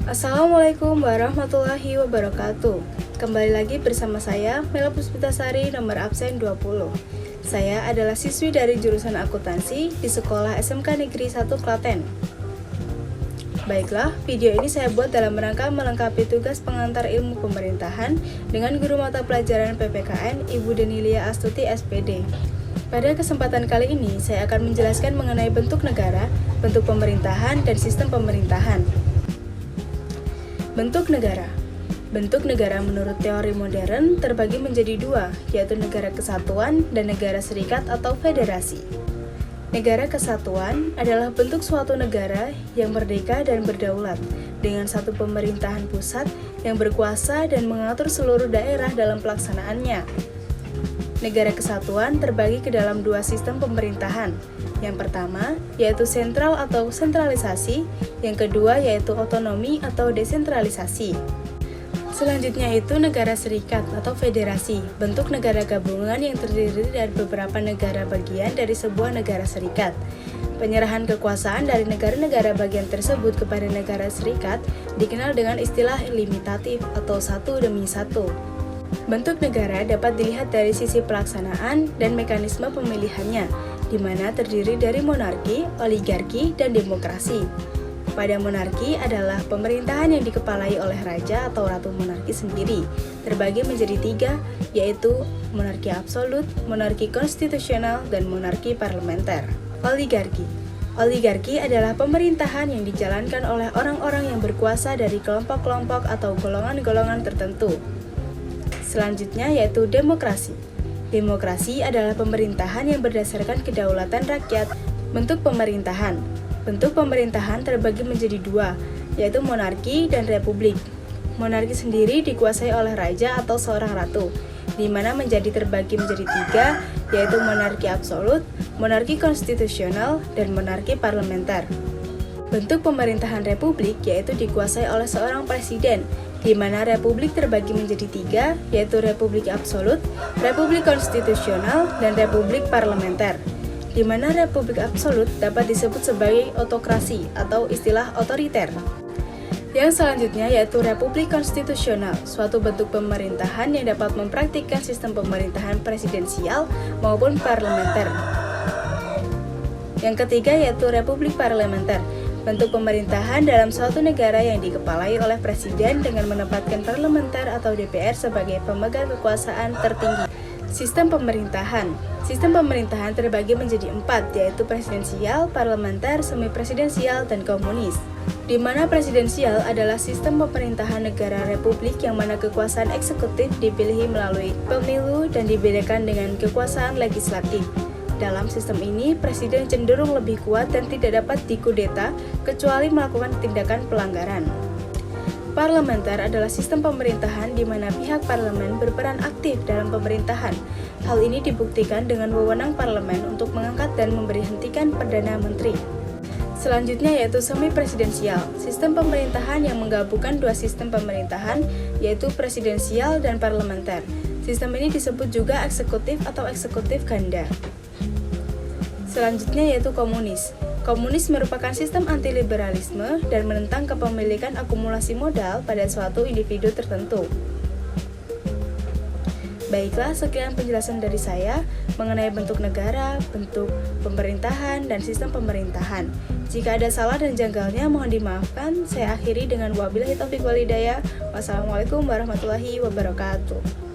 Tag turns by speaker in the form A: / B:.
A: Assalamualaikum warahmatullahi wabarakatuh. Kembali lagi bersama saya, Mela Puspitasari, nomor absen 20. Saya adalah siswi dari jurusan akuntansi di Sekolah SMK Negeri 1 Klaten. Baiklah, video ini saya buat dalam rangka melengkapi tugas pengantar ilmu pemerintahan dengan guru mata pelajaran PPKN Ibu Denilia Astuti SPD. Pada kesempatan kali ini, saya akan menjelaskan mengenai bentuk negara, bentuk pemerintahan, dan sistem pemerintahan. Bentuk negara. Bentuk negara menurut teori modern terbagi menjadi dua, yaitu negara kesatuan dan negara serikat atau federasi. Negara kesatuan adalah bentuk suatu negara yang merdeka dan berdaulat, dengan satu pemerintahan pusat yang berkuasa dan mengatur seluruh daerah dalam pelaksanaannya. Negara kesatuan terbagi ke dalam dua sistem pemerintahan. Yang pertama, yaitu sentral atau sentralisasi, yang kedua yaitu otonomi atau desentralisasi. Selanjutnya itu negara serikat atau federasi, bentuk negara gabungan yang terdiri dari beberapa negara bagian dari sebuah negara serikat. Penyerahan kekuasaan dari negara-negara bagian tersebut kepada negara serikat dikenal dengan istilah limitatif atau satu demi satu. Bentuk negara dapat dilihat dari sisi pelaksanaan dan mekanisme pemilihannya, di mana terdiri dari monarki, oligarki, dan demokrasi. Pada monarki adalah pemerintahan yang dikepalai oleh raja atau ratu monarki sendiri, terbagi menjadi tiga, yaitu monarki absolut, monarki konstitusional, dan monarki parlementer. Oligarki. Oligarki adalah pemerintahan yang dijalankan oleh orang-orang yang berkuasa dari kelompok-kelompok atau golongan-golongan tertentu. Selanjutnya yaitu demokrasi. Demokrasi adalah pemerintahan yang berdasarkan kedaulatan rakyat. Bentuk pemerintahan. Bentuk pemerintahan terbagi menjadi dua, yaitu monarki dan republik. Monarki sendiri dikuasai oleh raja atau seorang ratu, di mana terbagi menjadi tiga, yaitu monarki absolut, monarki konstitusional, dan monarki parlementer. Bentuk pemerintahan republik yaitu dikuasai oleh seorang presiden, di mana republik terbagi menjadi tiga, yaitu republik absolut, republik konstitusional, dan republik parlementer. Di mana republik absolut dapat disebut sebagai otokrasi atau istilah otoriter. Yang selanjutnya yaitu republik konstitusional, suatu bentuk pemerintahan yang dapat mempraktikkan sistem pemerintahan presidensial maupun parlementer. Yang ketiga yaitu republik parlementer, bentuk pemerintahan dalam suatu negara yang dikepalai oleh presiden dengan menempatkan parlementer atau DPR sebagai pemegang kekuasaan tertinggi. Sistem pemerintahan. Sistem pemerintahan terbagi menjadi empat, yaitu presidensial, parlementer, semi-presidensial, dan komunis. Di mana presidensial adalah sistem pemerintahan negara republik yang mana kekuasaan eksekutif dipilih melalui pemilu dan dibedakan dengan kekuasaan legislatif. Dalam sistem ini, presiden cenderung lebih kuat dan tidak dapat dikudeta kecuali melakukan tindakan pelanggaran. Parlementer adalah sistem pemerintahan di mana pihak parlemen berperan aktif dalam pemerintahan. Hal ini dibuktikan dengan wewenang parlemen untuk mengangkat dan memberhentikan perdana menteri. Selanjutnya yaitu semi-presidensial, sistem pemerintahan yang menggabungkan dua sistem pemerintahan, yaitu presidensial dan parlementer. Sistem ini disebut juga eksekutif atau eksekutif ganda. Selanjutnya yaitu komunis. Komunis merupakan sistem anti-liberalisme dan menentang kepemilikan akumulasi modal pada suatu individu tertentu. Baiklah, sekian penjelasan dari saya mengenai bentuk negara, bentuk pemerintahan, dan sistem pemerintahan. Jika ada salah dan janggalnya, mohon dimaafkan. Saya akhiri dengan wabillahi taufiq wal hidayah. Wassalamualaikum warahmatullahi wabarakatuh.